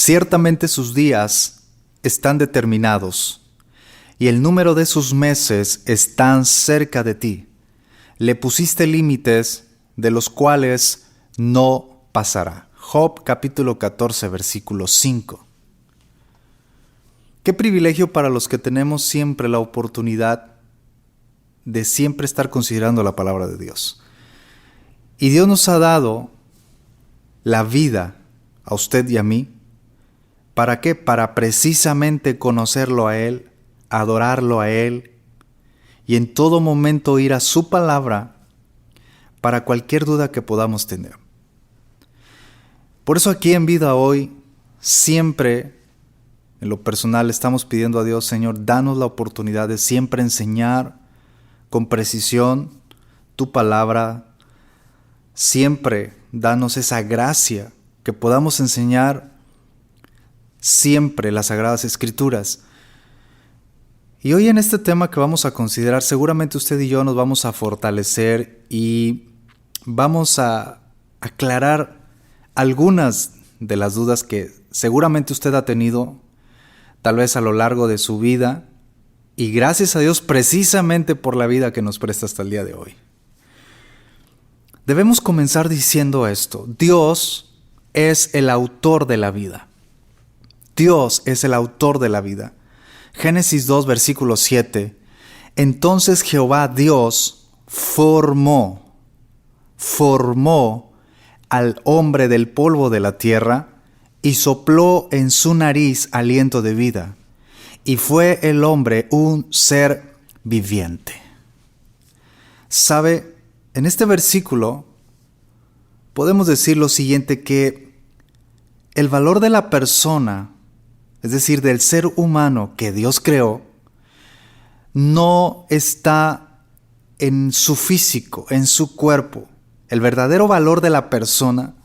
Ciertamente sus días están determinados, y el número de sus meses están cerca de ti. Le pusiste límites de los cuales no pasará. Job capítulo 14, versículo 5. Qué privilegio para los que tenemos siempre la oportunidad de siempre estar considerando la palabra de Dios. Y Dios nos ha dado la vida a usted y a mí. ¿Para qué? Para precisamente conocerlo a Él, adorarlo a Él y en todo momento ir a su palabra para cualquier duda que podamos tener. Por eso aquí en Vida Hoy, siempre en lo personal estamos pidiendo a Dios, Señor, danos la oportunidad de siempre enseñar con precisión tu palabra. Siempre danos esa gracia que podamos enseñar siempre las Sagradas Escrituras. Y hoy en este tema que vamos a considerar, seguramente usted y yo nos vamos a fortalecer y vamos a aclarar algunas de las dudas que seguramente usted ha tenido, tal vez a lo largo de su vida, y gracias a Dios precisamente por la vida que nos presta hasta el día de hoy. Debemos comenzar diciendo esto: Dios es el autor de la vida. Dios es el autor de la vida. Génesis 2, versículo 7. Entonces Jehová Dios formó al hombre del polvo de la tierra y sopló en su nariz aliento de vida, y fue el hombre un ser viviente. ¿Sabe? En este versículo podemos decir lo siguiente, que el valor de la persona, es decir, del ser humano que Dios creó, no está en su físico, en su cuerpo. El verdadero valor de la persona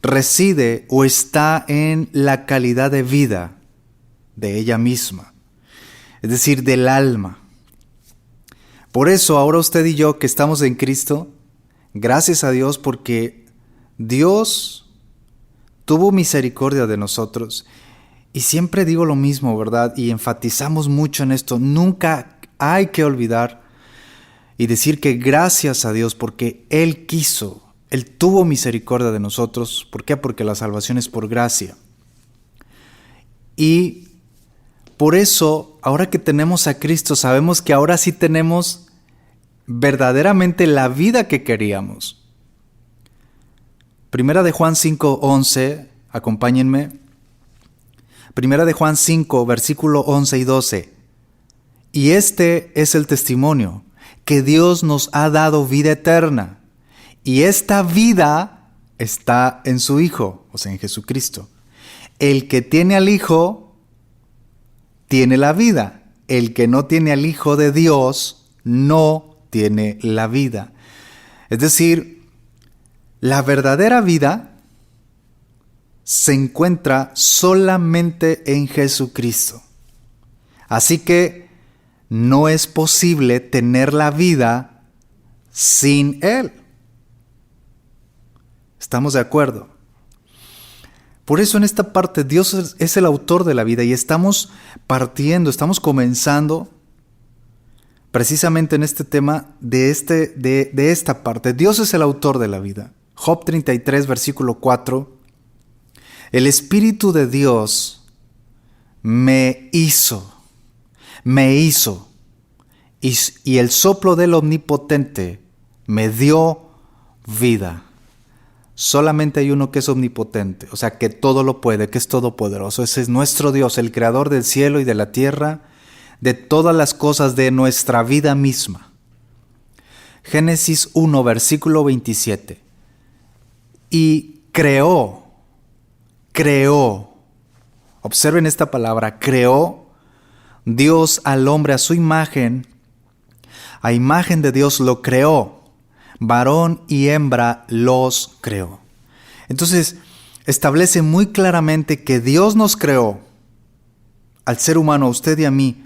reside o está en la calidad de vida de ella misma, es decir, del alma. Por eso ahora usted y yo que estamos en Cristo, gracias a Dios, porque Dios tuvo misericordia de nosotros. Y siempre digo lo mismo, ¿verdad? Y enfatizamos mucho en esto. Nunca hay que olvidar y decir que gracias a Dios, porque Él quiso, Él tuvo misericordia de nosotros. ¿Por qué? Porque la salvación es por gracia. Y por eso, ahora que tenemos a Cristo, sabemos que ahora sí tenemos verdaderamente la vida que queríamos. Primera de Juan 5:11, acompáñenme. Primera de Juan 5, versículo 11 y 12. Y este es el testimonio, que Dios nos ha dado vida eterna, y esta vida está en su Hijo, o sea, en Jesucristo. El que tiene al Hijo, tiene la vida. El que no tiene al Hijo de Dios, no tiene la vida. Es decir, la verdadera vida se encuentra solamente en Jesucristo. Así que no es posible tener la vida sin Él. ¿Estamos de acuerdo? Por eso en esta parte Dios es el autor de la vida y estamos comenzando precisamente en este tema de esta parte. Dios es el autor de la vida. Job 33, versículo 4. El Espíritu de Dios me hizo, y el soplo del Omnipotente me dio vida. Solamente hay uno que es omnipotente, o sea, que todo lo puede, que es todopoderoso. Ese es nuestro Dios, el creador del cielo y de la tierra, de todas las cosas de nuestra vida misma. Génesis 1, versículo 27. Y creó. Observen esta palabra, creó Dios al hombre a su imagen. A imagen de Dios lo creó. Varón y hembra los creó. Entonces, establece muy claramente que Dios nos creó, al ser humano, a usted y a mí,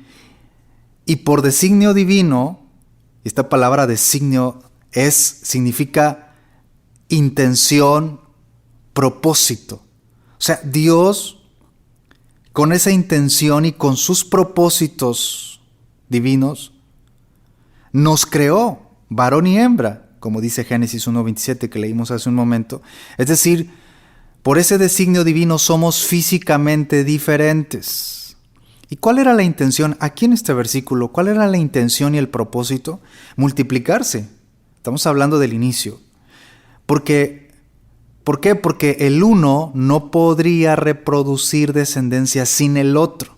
y por designio divino, esta palabra designio significa intención, propósito. O sea, Dios, con esa intención y con sus propósitos divinos, nos creó, varón y hembra, como dice Génesis 1:27 que leímos hace un momento. Es decir, por ese designio divino somos físicamente diferentes. ¿Y cuál era la intención? Aquí en este versículo, ¿cuál era la intención y el propósito? Multiplicarse. Estamos hablando del inicio. ¿Por qué? Porque el uno no podría reproducir descendencia sin el otro.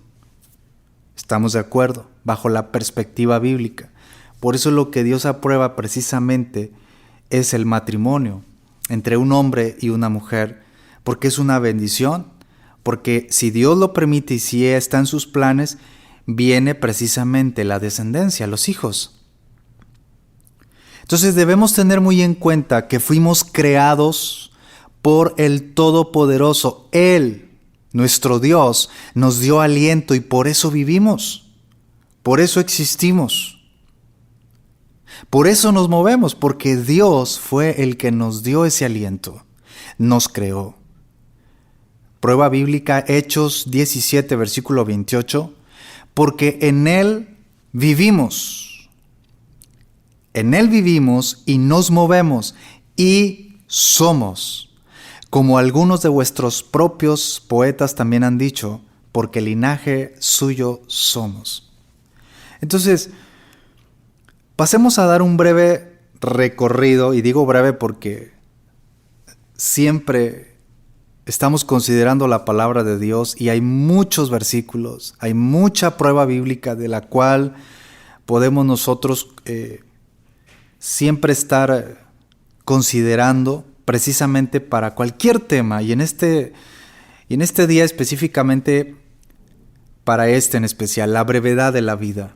Estamos de acuerdo, bajo la perspectiva bíblica. Por eso lo que Dios aprueba precisamente es el matrimonio entre un hombre y una mujer, porque es una bendición, porque si Dios lo permite y si está en sus planes, viene precisamente la descendencia, los hijos. Entonces debemos tener muy en cuenta que fuimos creados por el Todopoderoso. Él, nuestro Dios, nos dio aliento y por eso vivimos, por eso existimos. Por eso nos movemos, porque Dios fue el que nos dio ese aliento, nos creó. Prueba bíblica, Hechos 17, versículo 28, porque en Él vivimos y nos movemos y somos, como algunos de vuestros propios poetas también han dicho, porque linaje suyo somos. Entonces, pasemos a dar un breve recorrido, y digo breve porque siempre estamos considerando la palabra de Dios y hay muchos versículos, hay mucha prueba bíblica de la cual podemos nosotros siempre estar considerando precisamente para cualquier tema y en este día específicamente para este en especial, la brevedad de la vida.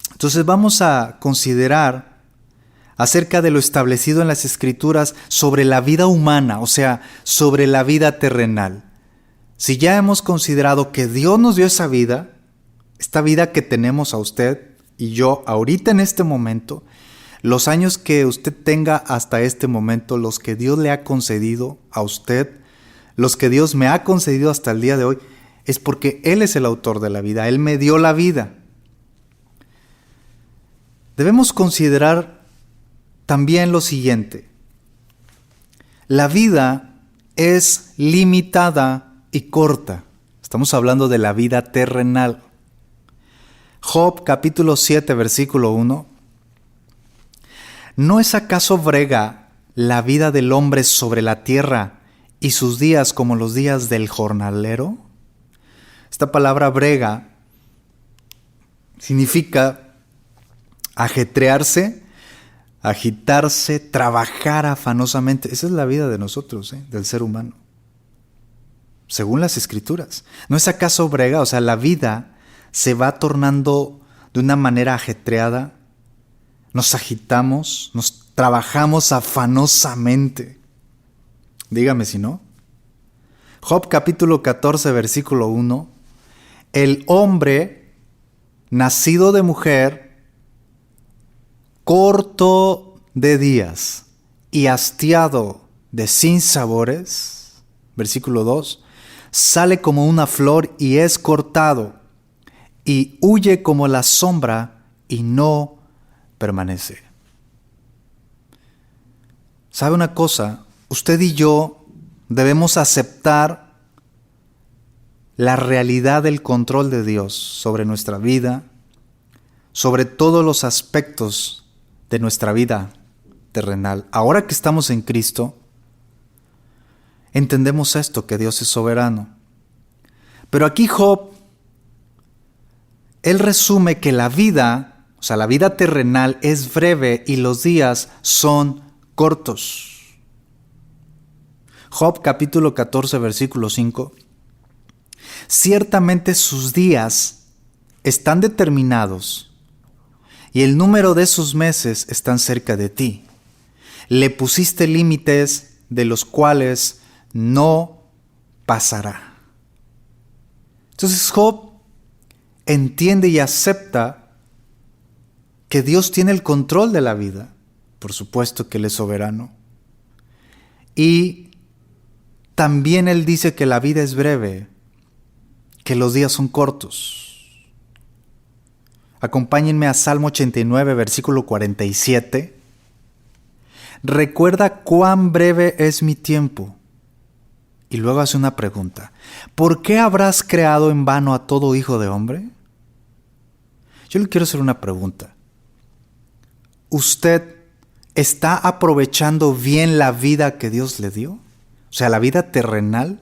Entonces vamos a considerar acerca de lo establecido en las Escrituras sobre la vida humana, o sea, sobre la vida terrenal. Si ya hemos considerado que Dios nos dio esa vida, esta vida que tenemos a usted y yo ahorita en este momento, los años que usted tenga hasta este momento, los que Dios le ha concedido a usted, los que Dios me ha concedido hasta el día de hoy, es porque Él es el autor de la vida, Él me dio la vida. Debemos considerar también lo siguiente. La vida es limitada y corta. Estamos hablando de la vida terrenal. Job capítulo 7, versículo 1. ¿No es acaso brega la vida del hombre sobre la tierra y sus días como los días del jornalero? Esta palabra brega significa ajetrearse, agitarse, trabajar afanosamente. Esa es la vida de nosotros, del ser humano, según las Escrituras. ¿No es acaso brega? O sea, la vida se va tornando de una manera ajetreada. Nos agitamos, nos trabajamos afanosamente. Dígame si no. Job capítulo 14, versículo 1. El hombre nacido de mujer, corto de días y hastiado de sinsabores, versículo 2, sale como una flor y es cortado, y huye como la sombra y no permanece. ¿Sabe una cosa? Usted y yo debemos aceptar la realidad del control de Dios sobre nuestra vida, sobre todos los aspectos de nuestra vida terrenal. Ahora que estamos en Cristo, entendemos esto, que Dios es soberano. Pero aquí Job, él resume que la vida, o sea, la vida terrenal es breve y los días son cortos. Job capítulo 14, versículo 5. Ciertamente sus días están determinados y el número de sus meses están cerca de ti. Le pusiste límites de los cuales no pasará. Entonces Job entiende y acepta que Dios tiene el control de la vida. Por supuesto que Él es soberano. Y también Él dice que la vida es breve, que los días son cortos. Acompáñenme a Salmo 89, versículo 47. Recuerda cuán breve es mi tiempo. Y luego hace una pregunta. ¿Por qué habrás creado en vano a todo hijo de hombre? Yo le quiero hacer una pregunta. ¿Usted está aprovechando bien la vida que Dios le dio? O sea, la vida terrenal.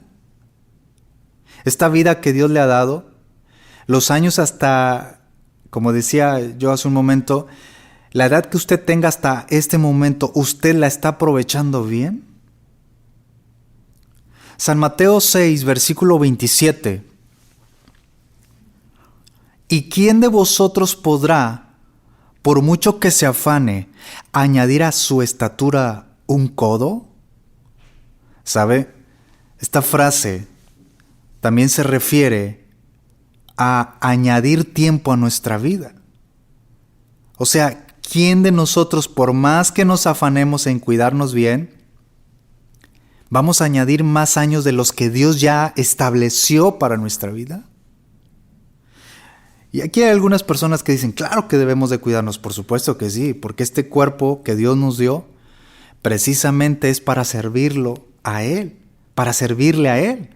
Esta vida que Dios le ha dado, los años hasta, como decía yo hace un momento, la edad que usted tenga hasta este momento, ¿usted la está aprovechando bien? San Mateo 6, versículo 27. ¿Y quién de vosotros podrá, por mucho que se afane, añadir a su estatura un codo? ¿Sabe? Esta frase también se refiere a añadir tiempo a nuestra vida. O sea, ¿quién de nosotros, por más que nos afanemos en cuidarnos bien, vamos a añadir más años de los que Dios ya estableció para nuestra vida? Y aquí hay algunas personas que dicen, claro que debemos de cuidarnos, por supuesto que sí, porque este cuerpo que Dios nos dio, precisamente es para servirlo a Él, para servirle a Él.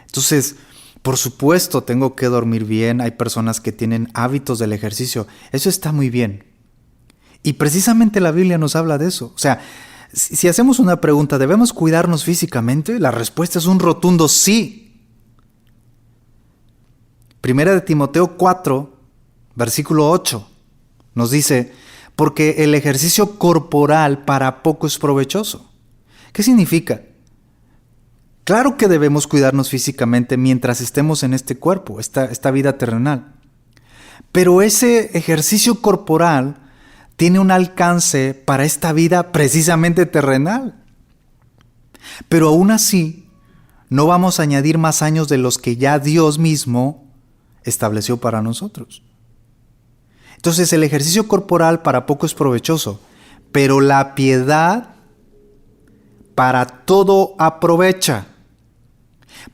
Entonces, por supuesto, tengo que dormir bien, hay personas que tienen hábitos del ejercicio, eso está muy bien. Y precisamente la Biblia nos habla de eso. O sea, si hacemos una pregunta, ¿debemos cuidarnos físicamente? La respuesta es un rotundo sí. Primera de Timoteo 4, versículo 8, nos dice, porque el ejercicio corporal para poco es provechoso. ¿Qué significa? Claro que debemos cuidarnos físicamente mientras estemos en este cuerpo, esta vida terrenal. Pero ese ejercicio corporal tiene un alcance para esta vida precisamente terrenal. Pero aún así, no vamos a añadir más años de los que ya Dios mismo estableció para nosotros. Entonces, el ejercicio corporal para poco es provechoso, pero la piedad para todo aprovecha,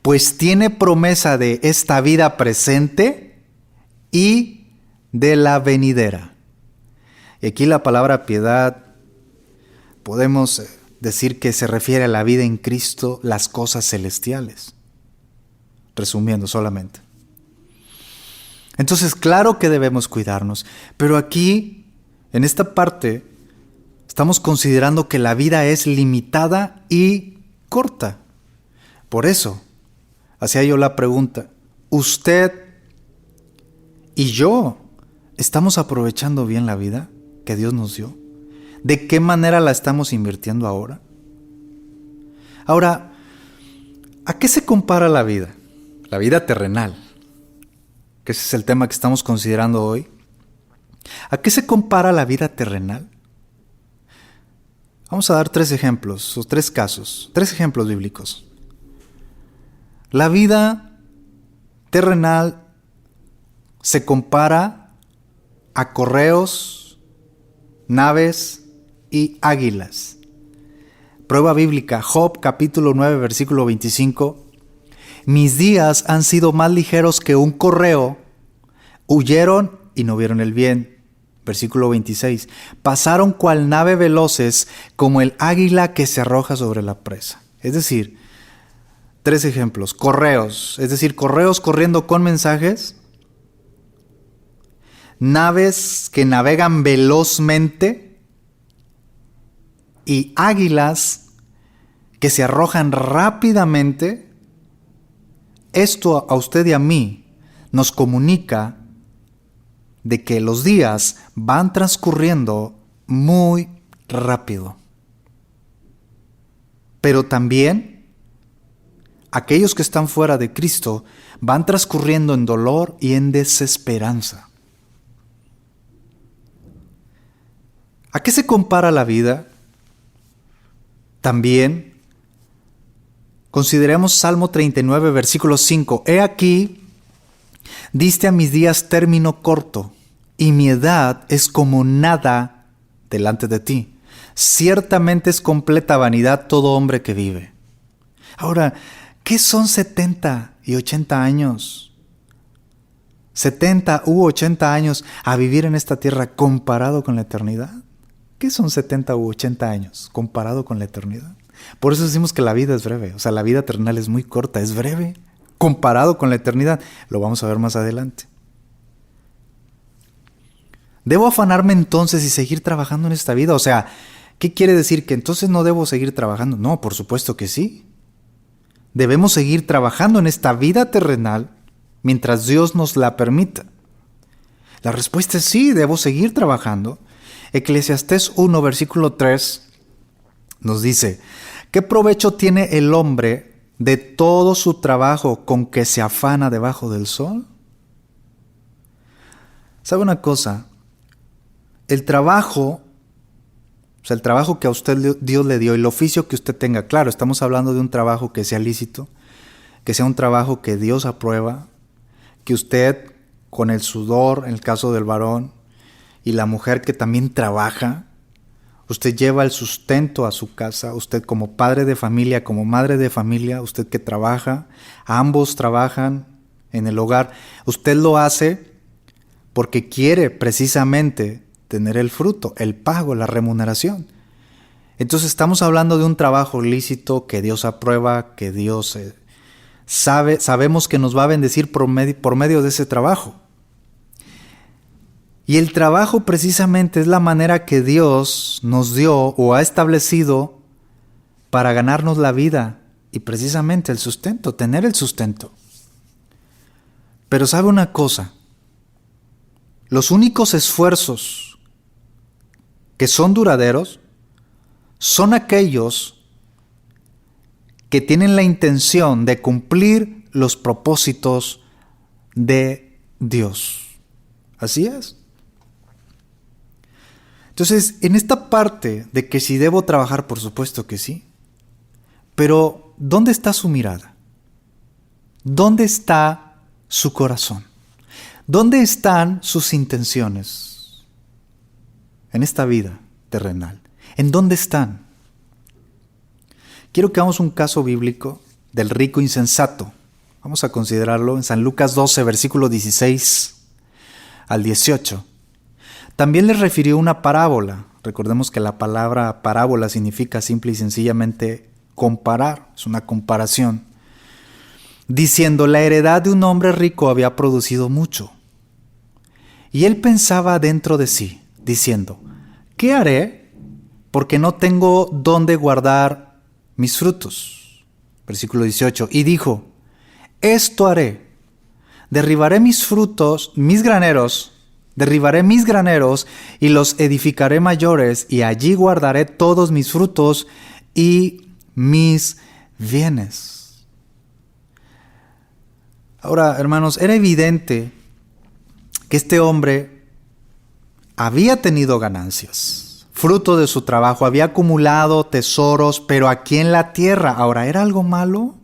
pues tiene promesa de esta vida presente y de la venidera. Y aquí la palabra piedad podemos decir que se refiere a la vida en Cristo, las cosas celestiales. Resumiendo solamente. Entonces, claro que debemos cuidarnos, pero aquí, en esta parte, estamos considerando que la vida es limitada y corta. Por eso, hacía yo la pregunta, ¿usted y yo estamos aprovechando bien la vida que Dios nos dio? ¿De qué manera la estamos invirtiendo ahora? Ahora, ¿a qué se compara la vida? La vida terrenal, que ese es el tema que estamos considerando hoy. ¿A qué se compara la vida terrenal? Vamos a dar 3 ejemplos, o 3 casos, 3 ejemplos bíblicos. La vida terrenal se compara a correos, naves y águilas. Prueba bíblica, Job capítulo 9, versículo 25. Mis días han sido más ligeros que un correo, huyeron y no vieron el bien. Versículo 26. Pasaron cual nave veloces, como el águila que se arroja sobre la presa. Es decir, 3 ejemplos. Correos, es decir, correos corriendo con mensajes. Naves que navegan velozmente. Y águilas que se arrojan rápidamente. Esto a usted y a mí nos comunica de que los días van transcurriendo muy rápido. Pero también aquellos que están fuera de Cristo van transcurriendo en dolor y en desesperanza. ¿A qué se compara la vida? También consideremos Salmo 39, versículo 5. He aquí, diste a mis días término corto, y mi edad es como nada delante de ti. Ciertamente es completa vanidad todo hombre que vive. Ahora, ¿qué son 70 y 80 años? 70 u 80 años a vivir en esta tierra comparado con la eternidad. ¿Qué son 70 u 80 años comparado con la eternidad? Por eso decimos que la vida es breve. O sea, la vida terrenal es muy corta, es breve comparado con la eternidad. Lo vamos a ver más adelante. ¿Debo afanarme entonces y seguir trabajando en esta vida? O sea, ¿qué quiere decir? ¿Que entonces no debo seguir trabajando? No, por supuesto que sí. Debemos seguir trabajando en esta vida terrenal mientras Dios nos la permita. La respuesta es sí, debo seguir trabajando. Eclesiastés 1, versículo 3 nos dice: ¿qué provecho tiene el hombre de todo su trabajo con que se afana debajo del sol? ¿Sabe una cosa? El trabajo, o sea, el trabajo que a usted Dios le dio, el oficio que usted tenga, claro, estamos hablando de un trabajo que sea lícito, que sea un trabajo que Dios aprueba, que usted con el sudor, en el caso del varón, y la mujer que también trabaja, usted lleva el sustento a su casa, usted como padre de familia, como madre de familia, usted que trabaja, ambos trabajan en el hogar, usted lo hace porque quiere precisamente tener el fruto, el pago, la remuneración. Entonces estamos hablando de un trabajo lícito que Dios aprueba, que Dios sabemos que nos va a bendecir por medio de ese trabajo. Y el trabajo precisamente es la manera que Dios nos dio o ha establecido para ganarnos la vida y precisamente el sustento, tener el sustento. Pero ¿sabe una cosa? Los únicos esfuerzos que son duraderos son aquellos que tienen la intención de cumplir los propósitos de Dios. Así es. Entonces, en esta parte de que si debo trabajar, por supuesto que sí. Pero, ¿dónde está su mirada? ¿Dónde está su corazón? ¿Dónde están sus intenciones en esta vida terrenal? ¿En dónde están? Quiero que hagamos un caso bíblico del rico insensato. Vamos a considerarlo en San Lucas 12, versículo 16 al 18. También les refirió una parábola. Recordemos que la palabra parábola significa simple y sencillamente comparar. Es una comparación. Diciendo: la heredad de un hombre rico había producido mucho. Y él pensaba dentro de sí, diciendo: ¿qué haré? Porque no tengo dónde guardar mis frutos. Versículo 18. Y dijo: esto haré. Derribaré mis graneros y los edificaré mayores, y allí guardaré todos mis frutos y mis bienes. Ahora, hermanos, era evidente que este hombre había tenido ganancias, fruto de su trabajo, había acumulado tesoros, pero aquí en la tierra. Ahora, ¿era algo malo?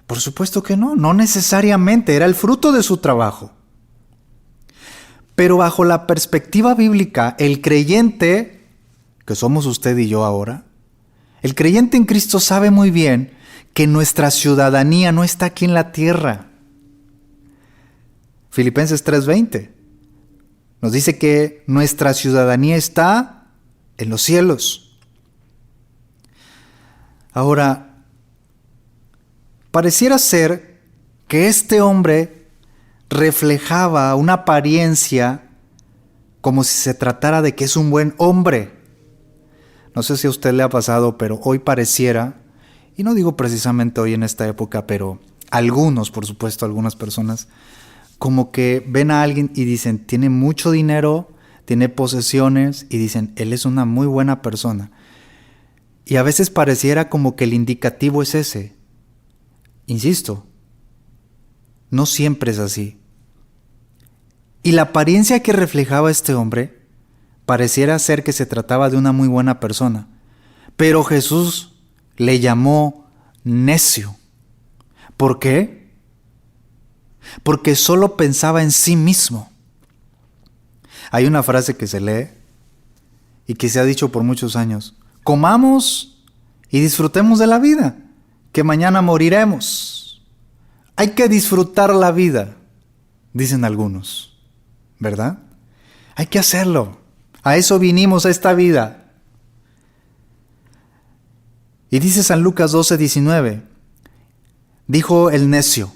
Por supuesto que no, no necesariamente, era el fruto de su trabajo. Pero bajo la perspectiva bíblica, el creyente, que somos usted y yo ahora, el creyente en Cristo sabe muy bien que nuestra ciudadanía no está aquí en la tierra. Filipenses 3:20 nos dice que nuestra ciudadanía está en los cielos. Ahora, pareciera ser que este hombre reflejaba una apariencia como si se tratara de que es un buen hombre. No sé si a usted le ha pasado, pero hoy pareciera, y no digo precisamente hoy en esta época, pero algunos, por supuesto, algunas personas, como que ven a alguien y dicen: tiene mucho dinero, tiene posesiones, y dicen: él es una muy buena persona. Y a veces pareciera como que el indicativo es ese. Insisto, no siempre es así. Y la apariencia que reflejaba este hombre pareciera ser que se trataba de una muy buena persona. Pero Jesús le llamó necio. ¿Por qué? Porque solo pensaba en sí mismo. Hay una frase que se lee y que se ha dicho por muchos años: comamos y disfrutemos de la vida, que mañana moriremos. Hay que disfrutar la vida, dicen algunos, ¿verdad? Hay que hacerlo. A eso vinimos a esta vida. Y dice San Lucas 12:19, dijo el necio,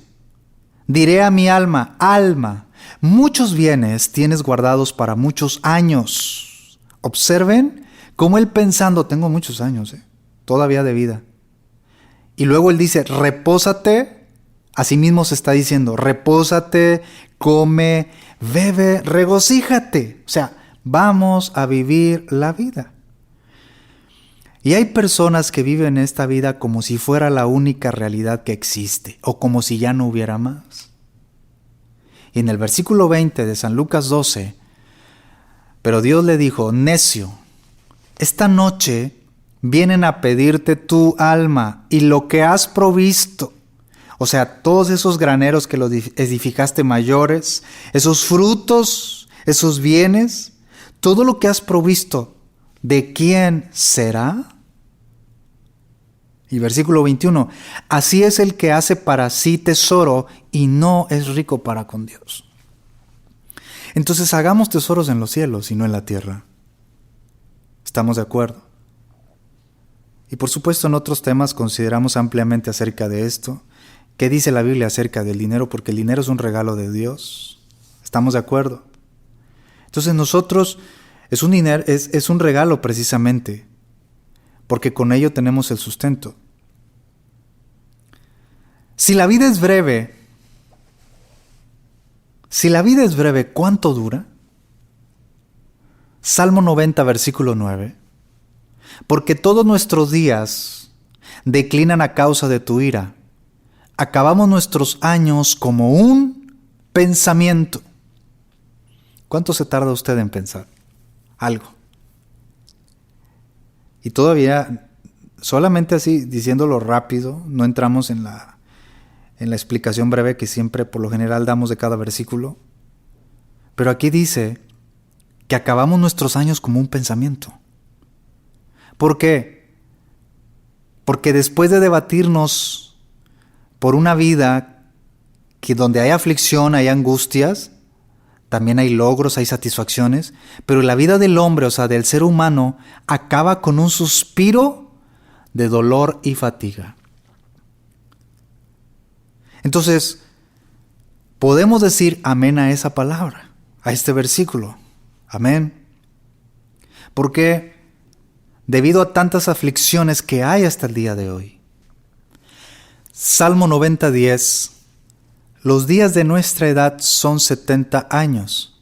diré a mi alma, alma, muchos bienes tienes guardados para muchos años. Observen cómo él pensando, tengo muchos años, todavía de vida. Y luego él dice, repósate, así mismo se está diciendo, repósate, come, bebe, regocíjate. O sea, vamos a vivir la vida. Y hay personas que viven esta vida como si fuera la única realidad que existe, o como si ya no hubiera más. Y en el versículo 20 de San Lucas 12, pero Dios le dijo, necio, esta noche vienen a pedirte tu alma y lo que has provisto. O sea, todos esos graneros que los edificaste mayores, esos frutos, esos bienes, todo lo que has provisto, ¿de quién será? Y versículo 21, así es el que hace para sí tesoro y no es rico para con Dios. Entonces hagamos tesoros en los cielos y no en la tierra. ¿Estamos de acuerdo? Y por supuesto en otros temas consideramos ampliamente acerca de esto. ¿Qué dice la Biblia acerca del dinero? Porque el dinero es un regalo de Dios. ¿Estamos de acuerdo? Entonces nosotros, es un regalo precisamente, porque con ello tenemos el sustento. Si la vida es breve, ¿cuánto dura? Salmo 90, versículo 9. Porque todos nuestros días declinan a causa de tu ira. Acabamos nuestros años como un pensamiento. ¿Cuánto se tarda usted en pensar algo? Y todavía, solamente así, diciéndolo rápido, no entramos en la explicación breve que siempre por lo general damos de cada versículo. Pero aquí dice que acabamos nuestros años como un pensamiento. ¿Por qué? Porque después de debatirnos por una vida que donde hay aflicción, hay angustias, también hay logros, hay satisfacciones, pero la vida del hombre, o sea, del ser humano, acaba con un suspiro de dolor y fatiga. Entonces, podemos decir amén a esa palabra, a este versículo. Amén. Porque debido a tantas aflicciones que hay hasta el día de hoy. Salmo 90:10. Los días de nuestra edad son 70 años.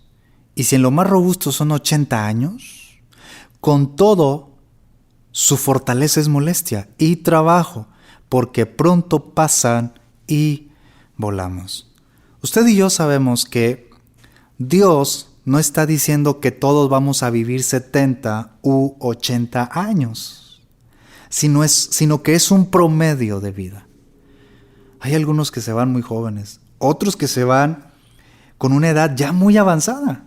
Y si en lo más robusto son 80 años, con todo, su fortaleza es molestia y trabajo, porque pronto pasan y volamos. Usted y yo sabemos que Dios no está diciendo que todos vamos a vivir 70 u 80 años, sino que es un promedio de vida. Hay algunos que se van muy jóvenes, otros que se van con una edad ya muy avanzada.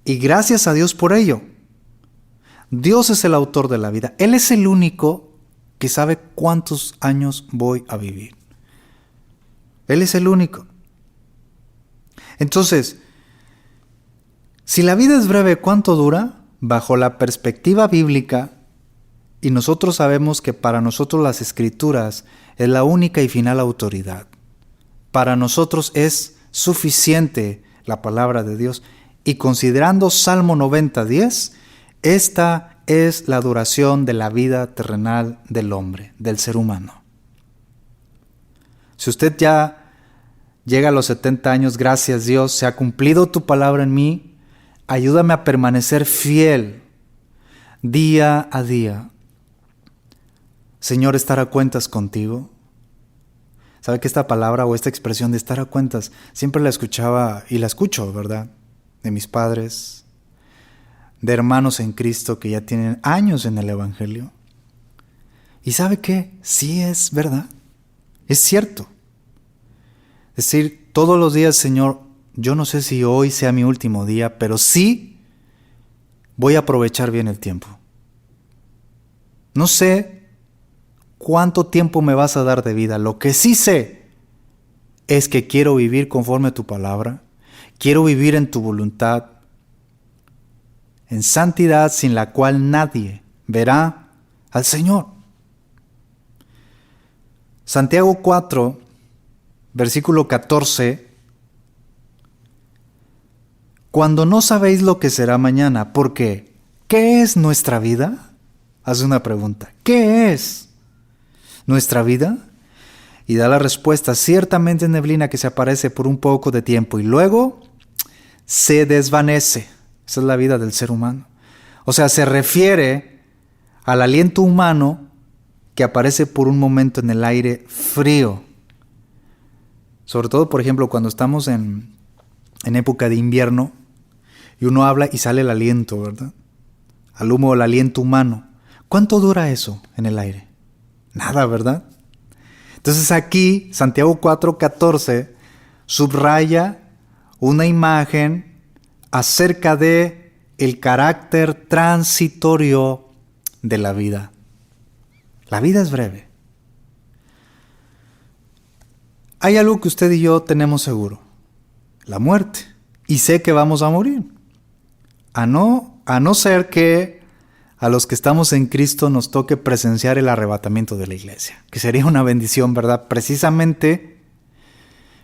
Y gracias a Dios por ello. Dios es el autor de la vida. Él es el único que sabe cuántos años voy a vivir. Él es el único. Entonces, si la vida es breve, ¿cuánto dura? Bajo la perspectiva bíblica, y nosotros sabemos que para nosotros las Escrituras es la única y final autoridad. Para nosotros es suficiente la palabra de Dios. Y considerando Salmo 90:10, esta es la duración de la vida terrenal del hombre, del ser humano. Si usted ya llega a los 70 años, gracias Dios, se ha cumplido tu palabra en mí, ayúdame a permanecer fiel día a día. Señor, estar a cuentas contigo. ¿Sabe que esta palabra o esta expresión de estar a cuentas siempre la escuchaba y la escucho, ¿verdad? De mis padres, de hermanos en Cristo que ya tienen años en el Evangelio. ¿Y sabe qué? Sí es verdad, es cierto. Es decir, todos los días, Señor, yo no sé si hoy sea mi último día, pero sí voy a aprovechar bien el tiempo. No sé cuánto tiempo me vas a dar de vida. Lo que sí sé es que quiero vivir conforme a tu palabra, quiero vivir en tu voluntad, en santidad sin la cual nadie verá al Señor. Santiago 4, versículo 14. Cuando no sabéis lo que será mañana, ¿por qué? ¿Qué es nuestra vida? Haz una pregunta. ¿Qué es nuestra vida? Y da la respuesta: ciertamente neblina que se aparece por un poco de tiempo y luego se desvanece. Esa es la vida del ser humano. O sea, se refiere al aliento humano que aparece por un momento en el aire frío. Sobre todo, por ejemplo, cuando estamos en época de invierno y uno habla y sale el aliento, ¿verdad? Al humo, el aliento humano. ¿Cuánto dura eso en el aire? Nada, ¿verdad? Entonces aquí, Santiago 4:14 subraya una imagen acerca de el carácter transitorio de la vida. La vida es breve. Hay algo que usted y yo tenemos seguro: la muerte. Y sé que vamos a morir. A no ser que a los que estamos en Cristo nos toque presenciar el arrebatamiento de la iglesia, que sería una bendición, ¿verdad? Precisamente,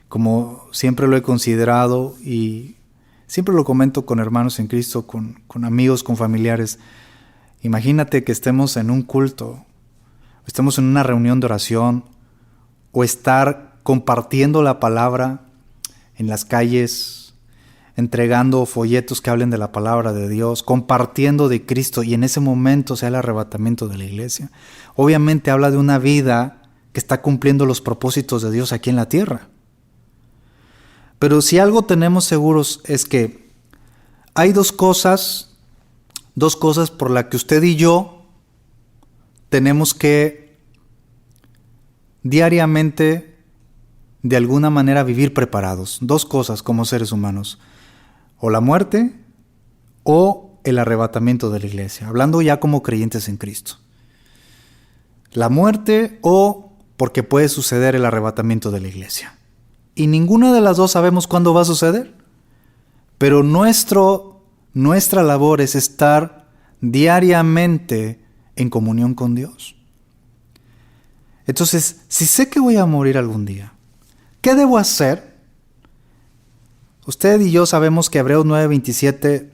como siempre lo he considerado y siempre lo comento con hermanos en Cristo, con amigos, con familiares. Imagínate que estemos en un culto, estemos en una reunión de oración, o estar compartiendo la palabra en las calles, entregando folletos que hablen de la palabra de Dios, compartiendo de Cristo, y en ese momento sea el arrebatamiento de la iglesia. Obviamente habla de una vida que está cumpliendo los propósitos de Dios aquí en la tierra. Pero si algo tenemos seguros es que hay dos cosas por las que usted y yo tenemos que diariamente, de alguna manera, vivir preparados. Dos cosas como seres humanos: o la muerte o el arrebatamiento de la iglesia, hablando ya como creyentes en Cristo. La muerte, o porque puede suceder el arrebatamiento de la iglesia. Y ninguna de las dos sabemos cuándo va a suceder. Pero nuestra labor es estar diariamente en comunión con Dios. Entonces, si sé que voy a morir algún día, ¿qué debo hacer? Usted y yo sabemos que Hebreos 9:27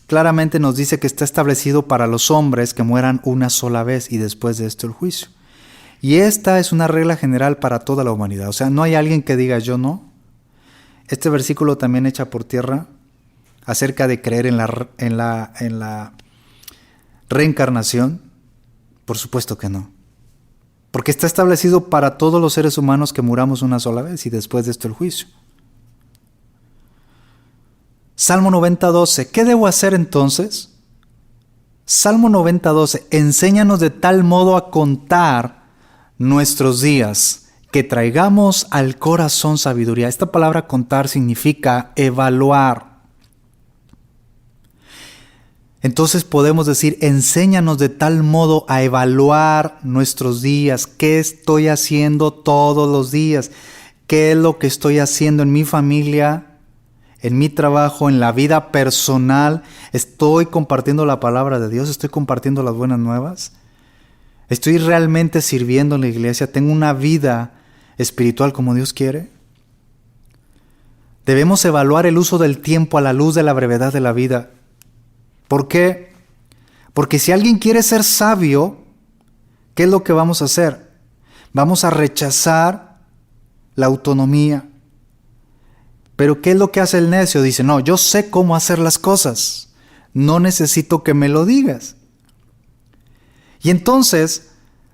claramente nos dice que está establecido para los hombres que mueran una sola vez y después de esto el juicio. Y esta es una regla general para toda la humanidad. O sea, no hay alguien que diga yo no. Este versículo también echa por tierra acerca de creer en la reencarnación. Por supuesto que no. Porque está establecido para todos los seres humanos que muramos una sola vez y después de esto el juicio. Salmo 90:12. ¿Qué debo hacer entonces? Salmo 90:12. Enséñanos de tal modo a contar nuestros días que traigamos al corazón sabiduría. Esta palabra contar significa evaluar. Entonces podemos decir: enséñanos de tal modo a evaluar nuestros días. ¿Qué estoy haciendo todos los días? ¿Qué es lo que estoy haciendo en mi familia, en mi trabajo, en la vida personal? ¿Estoy compartiendo la palabra de Dios? ¿Estoy compartiendo las buenas nuevas? ¿Estoy realmente sirviendo en la iglesia? ¿Tengo una vida espiritual como Dios quiere? Debemos evaluar el uso del tiempo a la luz de la brevedad de la vida. ¿Por qué? Porque si alguien quiere ser sabio, ¿qué es lo que vamos a hacer? Vamos a rechazar la autonomía. Pero ¿qué es lo que hace el necio? Dice: no, yo sé cómo hacer las cosas, no necesito que me lo digas. Y entonces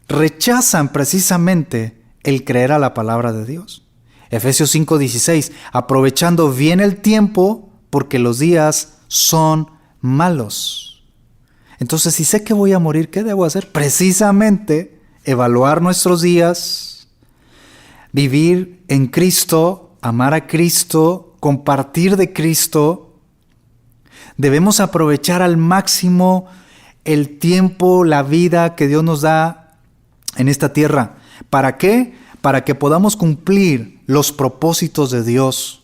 rechazan precisamente el creer a la palabra de Dios. Efesios 5:16, aprovechando bien el tiempo porque los días son malos. Entonces, si sé que voy a morir, ¿qué debo hacer? Precisamente evaluar nuestros días, vivir en Cristo, amar a Cristo, compartir de Cristo. Debemos aprovechar al máximo el tiempo, la vida que Dios nos da en esta tierra. ¿Para qué? Para que podamos cumplir los propósitos de Dios.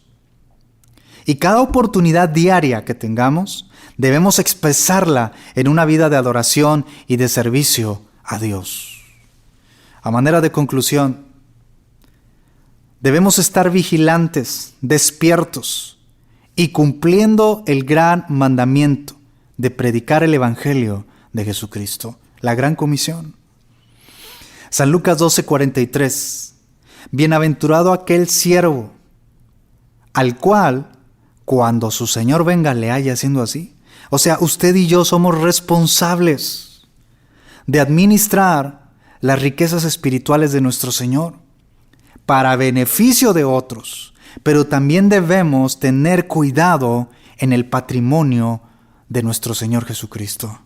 Y cada oportunidad diaria que tengamos, debemos expresarla en una vida de adoración y de servicio a Dios. A manera de conclusión, debemos estar vigilantes, despiertos y cumpliendo el gran mandamiento de predicar el Evangelio de Jesucristo, la gran comisión. San Lucas 12:43. Bienaventurado aquel siervo al cual, cuando su Señor venga, le haya haciendo así. O sea, usted y yo somos responsables de administrar las riquezas espirituales de nuestro Señor para beneficio de otros, pero también debemos tener cuidado en el patrimonio de nuestro Señor Jesucristo.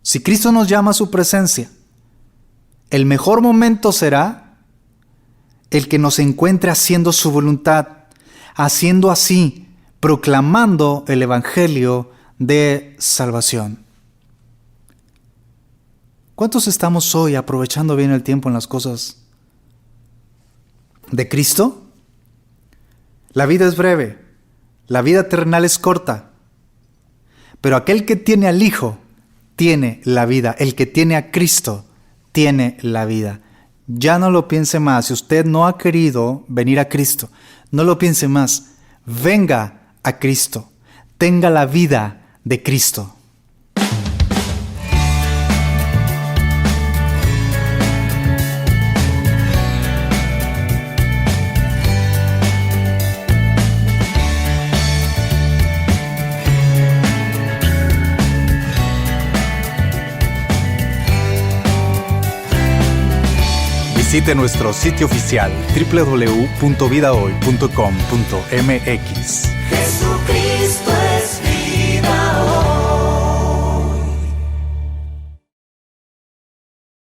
Si Cristo nos llama a su presencia, el mejor momento será el que nos encuentre haciendo su voluntad, haciendo así, proclamando el Evangelio de salvación. ¿Cuántos estamos hoy aprovechando bien el tiempo en las cosas de Cristo? La vida es breve, la vida terrenal es corta, pero aquel que tiene al Hijo tiene la vida, el que tiene a Cristo tiene la vida. Ya no lo piense más. Si usted no ha querido venir a Cristo, no lo piense más. Venga a Cristo. Tenga la vida de Cristo. Visite nuestro sitio oficial www.vidahoy.com.mx. Jesucristo.